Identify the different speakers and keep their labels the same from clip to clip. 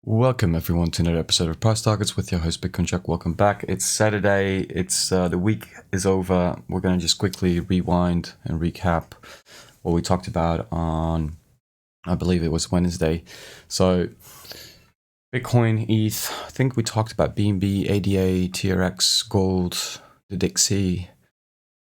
Speaker 1: Welcome everyone to another episode of Price Targets with your host Bitcoin Jack. Welcome back. It's Saturday. It's the week is over. We're gonna just quickly rewind and recap what we talked about on, I believe it was Wednesday. So Bitcoin, ETH. I think we talked about BNB, ADA, TRX, gold, the Dixie.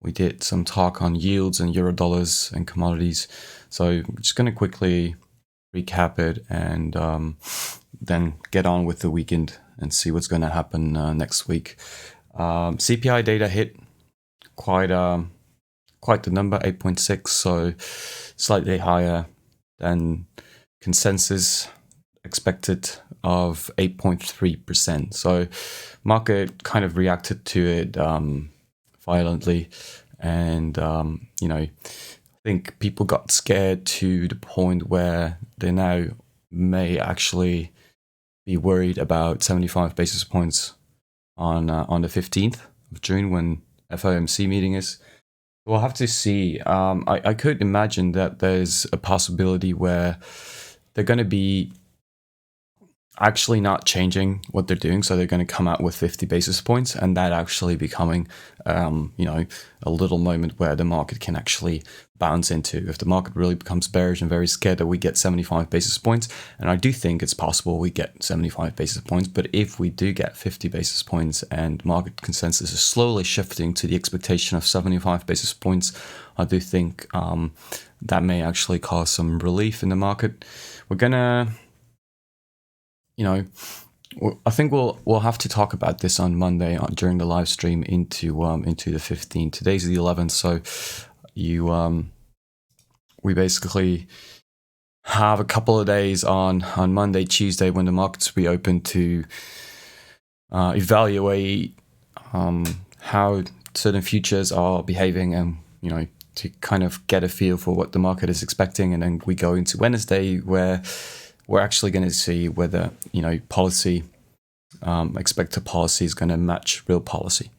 Speaker 1: We did some talk on yields and euro dollars and commodities. So I'm just gonna quickly recap it and then get on with the weekend and see what's going to happen next week. CPI data hit quite the number, 8.6, so slightly higher than consensus expected of 8.3%. So market kind of reacted to it violently, and I think people got scared to the point where they now may actually be worried about 75 basis points on the 15th of June when FOMC meeting is. We'll have to see. I could imagine that there's a possibility where they're going to be actually not changing what they're doing, so they're going to come out with 50 basis points, and that actually becoming a little moment where the market can actually bounce into. If the market really becomes bearish and very scared that we get 75 basis points, and I do think it's possible we get 75 basis points, but if we do get 50 basis points and market consensus is slowly shifting to the expectation of 75 basis points, I do think that may actually cause some relief in the market. We're gonna I think we'll have to talk about this on Monday during the live stream into the 15th. Today's the 11th, so we basically have a couple of days on Monday, Tuesday when the markets reopen to evaluate how certain futures are behaving, and to kind of get a feel for what the market is expecting, and then we go into Wednesday where we're actually going to see whether policy, expected policy is going to match real policy.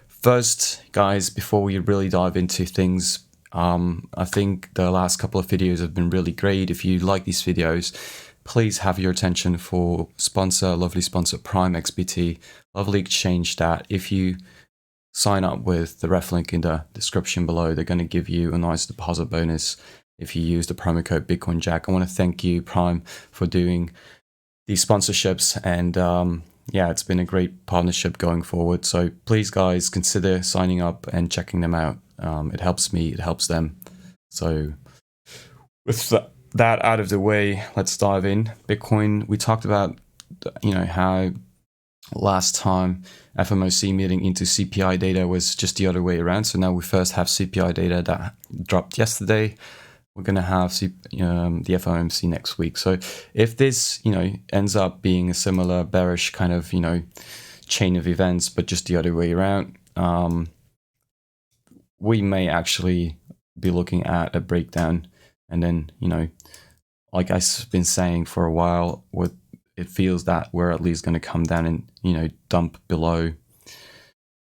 Speaker 1: First, guys, before we really dive into things, I think the last couple of videos have been really great. If you like these videos, please have your attention for lovely sponsor Prime XBT, lovely exchange that if you sign up with the ref link in the description below, they're going to give you a nice deposit bonus if you use the promo code Bitcoin Jack. I want to thank you, Prime, for doing these sponsorships, and it's been a great partnership going forward. So please, guys, consider signing up and checking them out. It helps me, it helps them. So with that out of the way, let's dive in. Bitcoin, we talked about how last time FOMC meeting into CPI data was just the other way around. So now we first have CPI data that dropped yesterday. We're going to have the FOMC next week. So if this, ends up being a similar bearish kind of, chain of events, but just the other way around, we may actually be looking at a breakdown. And then, like I've been saying for a while, it feels that we're at least going to come down and, dump below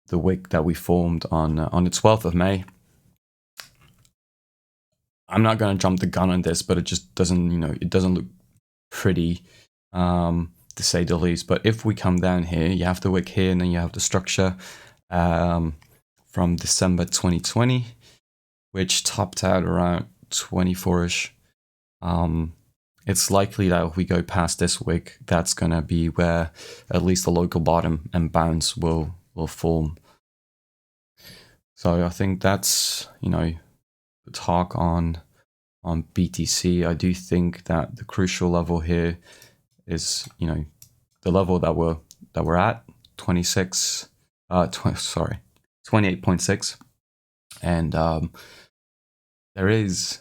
Speaker 1: the wick that we formed on the 12th of May. I'm not going to jump the gun on this, but it just doesn't, it doesn't look pretty, to say the least. But if we come down here, you have the wick here, and then you have the structure from December 2020, which topped out around 24-ish. It's likely that if we go past this wick, that's going to be where at least the local bottom and bounce will form. So I think that's, the talk on BTC. I do think that the crucial level here is, the level that we're at, 28.6, and there is,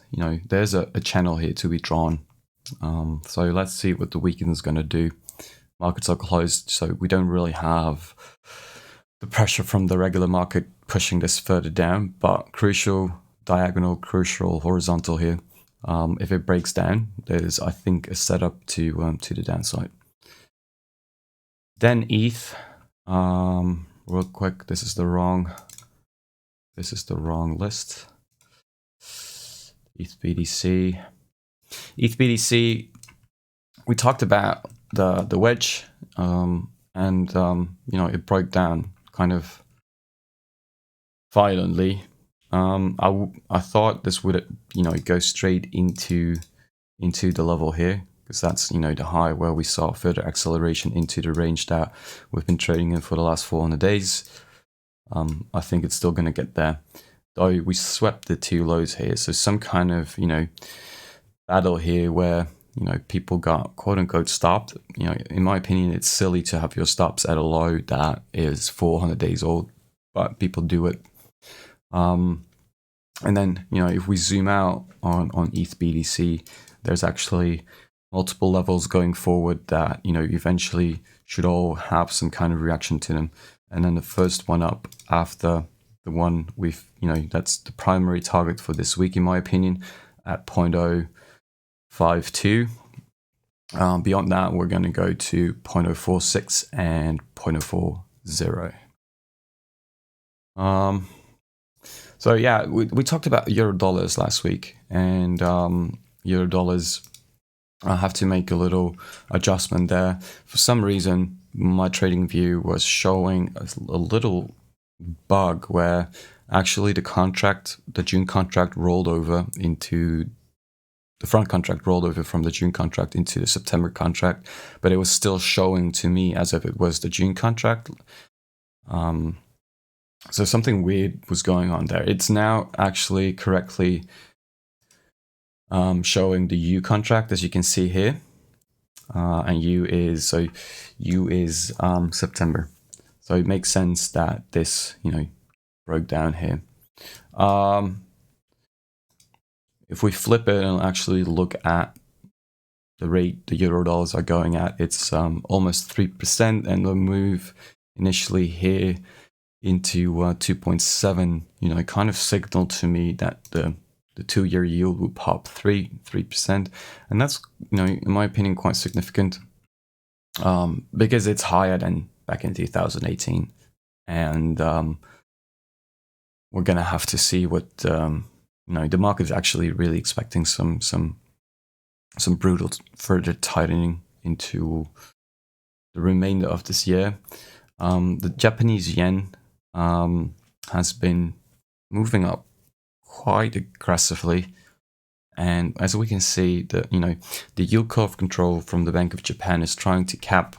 Speaker 1: there's a channel here to be drawn. So let's see what the weekend is going to do. Markets are closed, so we don't really have the pressure from the regular market pushing this further down, but crucial diagonal, crucial horizontal here. If it breaks down, there's, I think, a setup to the downside. Then ETH, real quick, this is the wrong list. ETH BTC, we talked about the wedge, and you know, it broke down kind of violently. I thought this would, you know, go straight into the level here, because that's, you know, the high where we saw further acceleration into the range that we've been trading in for the last 400 days. I think it's still going to get there, though we swept the two lows here. So some kind of, you know, battle here where, you know, people got quote unquote stopped. You know, in my opinion, it's silly to have your stops at a low that is 400 days old, but people do it. And then, you know, if we zoom out on ETH BTC, there's actually multiple levels going forward that, you know, eventually should all have some kind of reaction to them. And then the first one up after the one we've, you know, that's the primary target for this week, in my opinion, at 0.052. Beyond that, we're going to go to 0.046 and 0.040. So yeah, we talked about euro dollars last week, and euro dollars, I have to make a little adjustment there. For some reason, my trading view was showing a little bug where actually the June contract rolled over into the front contract rolled over from the June contract into the September contract, but it was still showing to me as if it was the June contract. So something weird was going on there. It's now actually correctly showing the U contract, as you can see here, and U is September. So it makes sense that this, you know, broke down here. If we flip it and actually look at the rate the euro dollars are going at, it's almost 3%, and the move initially here into 2.7, you know, it kind of signaled to me that the 2-year yield would pop 3%, and that's, you know, in my opinion, quite significant, because it's higher than back in 2018, and we're gonna have to see what you know, the market is actually really expecting some brutal further tightening into the remainder of this year. The Japanese yen has been moving up quite aggressively, and as we can see, the yield curve control from the Bank of Japan is trying to cap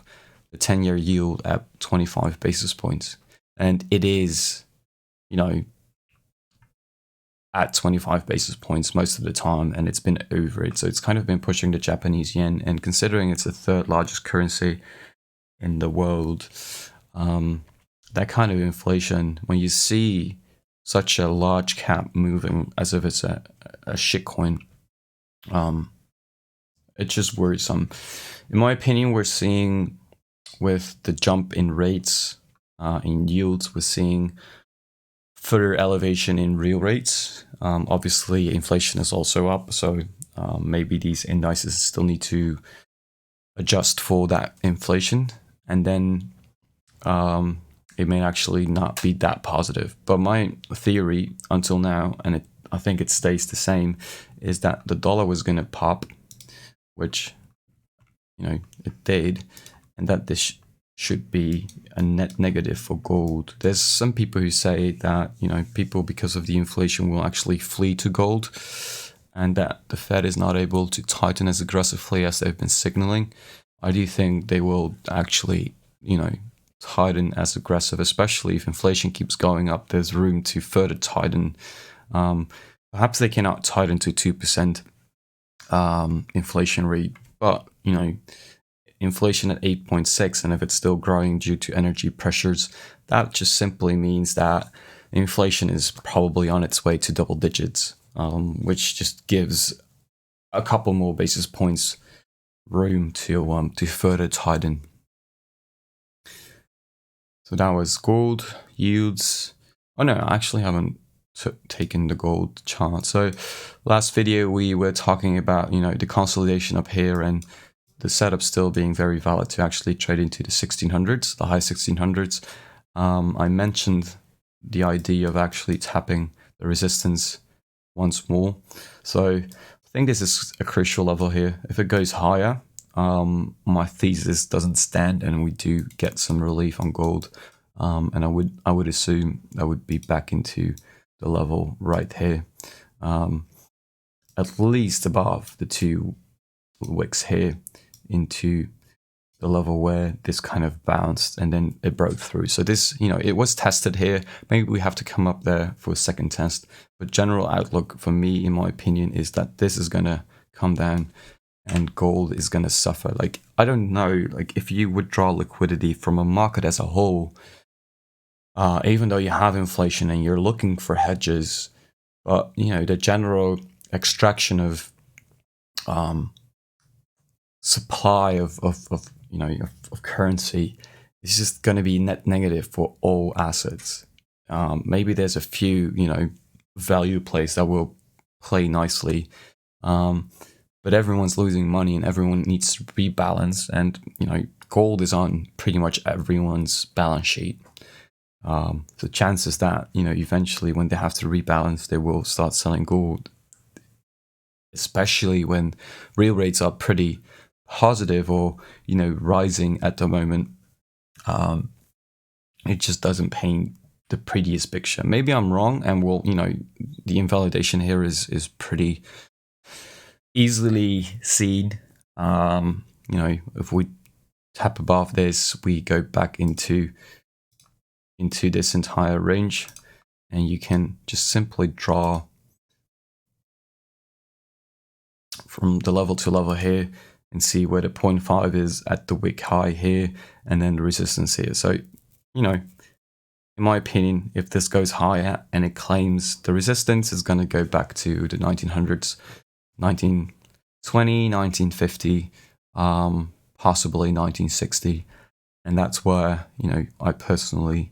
Speaker 1: the 10-year yield at 25 basis points, and it is, you know, at 25 basis points most of the time, and it's been over it. So it's kind of been pushing the Japanese yen, and considering it's the third largest currency in the world, that kind of inflation, when you see such a large cap moving as if it's a shitcoin, it's just worrisome. In my opinion, we're seeing, with the jump in rates, in yields, we're seeing further elevation in real rates. Obviously, inflation is also up, so maybe these indices still need to adjust for that inflation, and then it may actually not be that positive. But my theory until now, and I think it stays the same, is that the dollar was going to pop, which, you know, it did, and that this should be a net negative for gold. There's some people who say that, you know, people, because of the inflation, will actually flee to gold, and that the Fed is not able to tighten as aggressively as they've been signaling. I do think they will actually, you know, tighten as aggressive, especially if inflation keeps going up. There's room to further tighten. Perhaps they cannot tighten to 2% inflation rate, but, you know, inflation at 8.6, and if it's still growing due to energy pressures, that just simply means that inflation is probably on its way to double digits, which just gives a couple more basis points room to further tighten. So that was gold yields. Oh no, I actually haven't taken the gold chart. So last video we were talking about, you know, the consolidation up here and the setup still being very valid to actually trade into the 1600s, the high 1600s. I mentioned the idea of actually tapping the resistance once more. So I think this is a crucial level here. If it goes higher, my thesis doesn't stand and we do get some relief on gold, and I would assume that would be back into the level right here, at least above the 2 wicks here, into the level where this kind of bounced and then it broke through. So this, it was tested here. Maybe we have to come up there for a second test. But general outlook for me, in my opinion, is that this is going to come down and gold is going to suffer. Like, I don't know, like if you withdraw liquidity from a market as a whole, even though you have inflation and you're looking for hedges, but, the general extraction of supply of currency is just going to be net negative for all assets. Maybe there's a few, value plays that will play nicely, but everyone's losing money and everyone needs to rebalance. And, gold is on pretty much everyone's balance sheet. So chances that, eventually when they have to rebalance, they will start selling gold, especially when real rates are pretty positive or, rising at the moment. It just doesn't paint the prettiest picture. Maybe I'm wrong, and the invalidation here is pretty easily seen. If we tap above this, we go back into this entire range, and you can just simply draw from the level to level here and see where the 0.5 is at the wick high here, and then the resistance here. So, in my opinion, if this goes higher and it claims the resistance is going to go back to the 1900s, 1920, 1950, possibly 1960. And that's where, I personally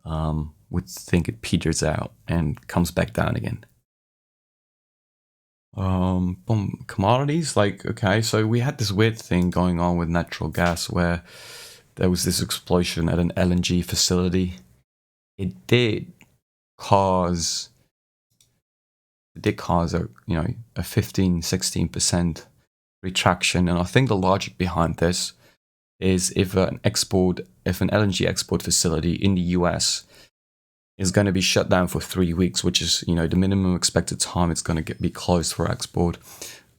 Speaker 1: would think it peters out and comes back down again. Commodities, okay, so we had this weird thing going on with natural gas where there was this explosion at an LNG facility. It did cause a 15-16% retraction, and I think the logic behind this is if an LNG export facility in the US is going to be shut down for 3 weeks, which is, the minimum expected time it's going to be closed for export.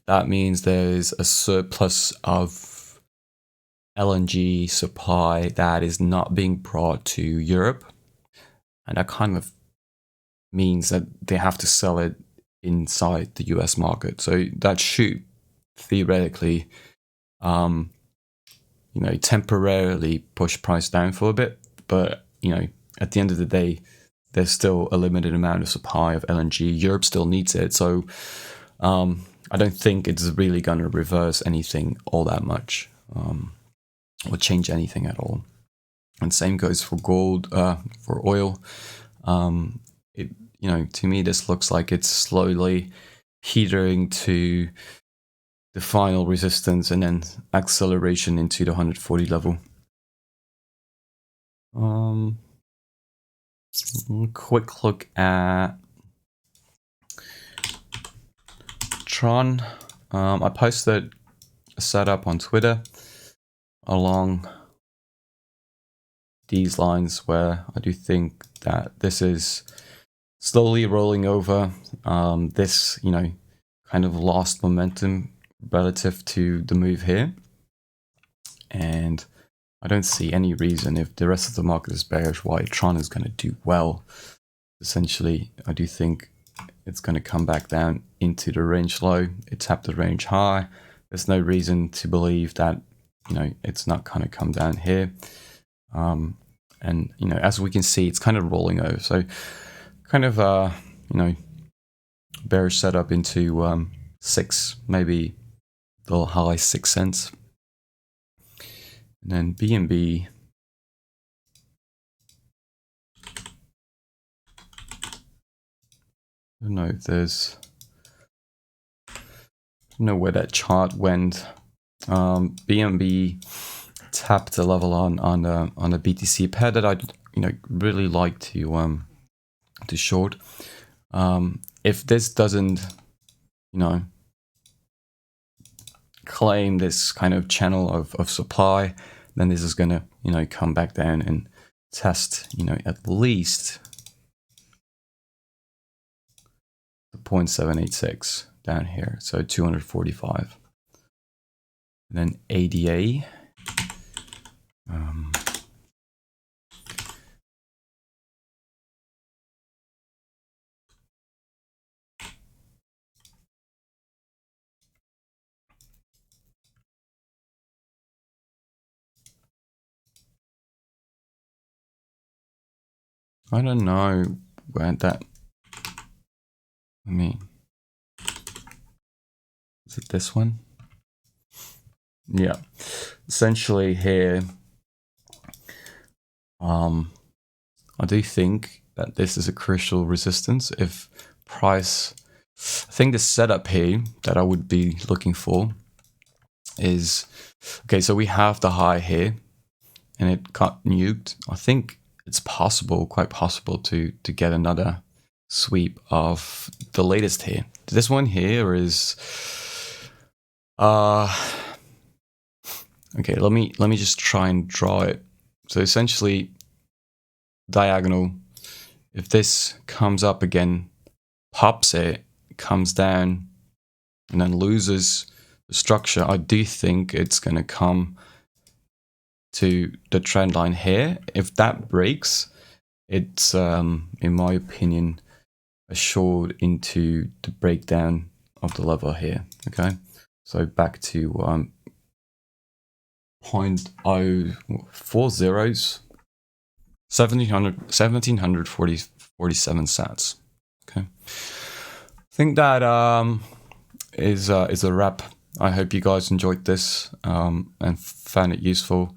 Speaker 1: That means there's a surplus of LNG supply that is not being brought to Europe. And that kind of means that they have to sell it inside the US market. So that should theoretically, temporarily push price down for a bit. But, at the end of the day, there's still a limited amount of supply of LNG. Europe still needs it. So I don't think it's really going to reverse anything all that much, or change anything at all. And same goes for gold, for oil. To me, this looks like it's slowly teetering to the final resistance and then acceleration into the 140 level. Quick look at Tron. I posted a setup on Twitter along these lines where I do think that this is slowly rolling over. This, kind of lost momentum relative to the move here. And I don't see any reason, if the rest of the market is bearish, why Tron is going to do well. Essentially, I do think it's going to come back down into the range low. It tapped the range high. There's no reason to believe that, it's not going to come down here. And, as we can see, it's kind of rolling over. So kind of, bearish setup into 6, maybe the high 6 cents. And then BNB, I don't know if there's, I don't know where that chart went. BNB tapped a level on the BTC pair that I'd really like to short. If this doesn't claim this kind of channel of supply, then this is going to, you know, come back down and test, you know, at least the 0.786 down here. So 245. And then ADA. I don't know where that, I mean, is it this one? Yeah, essentially here, I do think that this is a crucial resistance. If price, I think the setup here that I would be looking for is, okay, so we have the high here and it got nuked. I think it's possible, quite possible to get another sweep of the latest here. This one here is, okay, let me just try and draw it. So essentially, diagonal, if this comes up again, pops it, comes down, and then loses the structure, I do think it's going to come to the trend line here. If that breaks, it's, in my opinion, assured into the breakdown of the level here. Okay, so back to 0.040, 1747 sats. Okay, I think that is a wrap. I hope you guys enjoyed this and found it useful.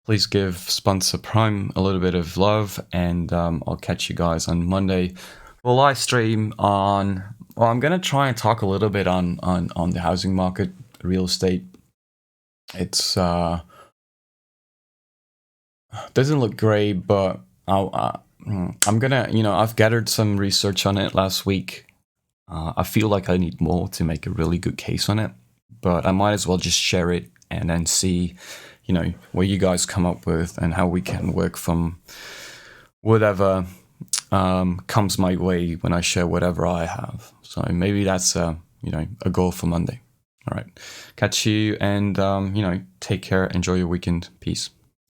Speaker 1: Please give sponsor Prime a little bit of love, and I'll catch you guys on Monday. We'll live stream on, well, I'm gonna try and talk a little bit on the housing market, real estate. It's doesn't look great, but I'm gonna, you know, I've gathered some research on it last week. I feel like I need more to make a really good case on it, but I might as well just share it and then see, you know, what you guys come up with and how we can work from whatever comes my way when I share whatever I have. So maybe that's you know, a goal for Monday. All right, catch you, and you know, take care, enjoy your weekend, peace.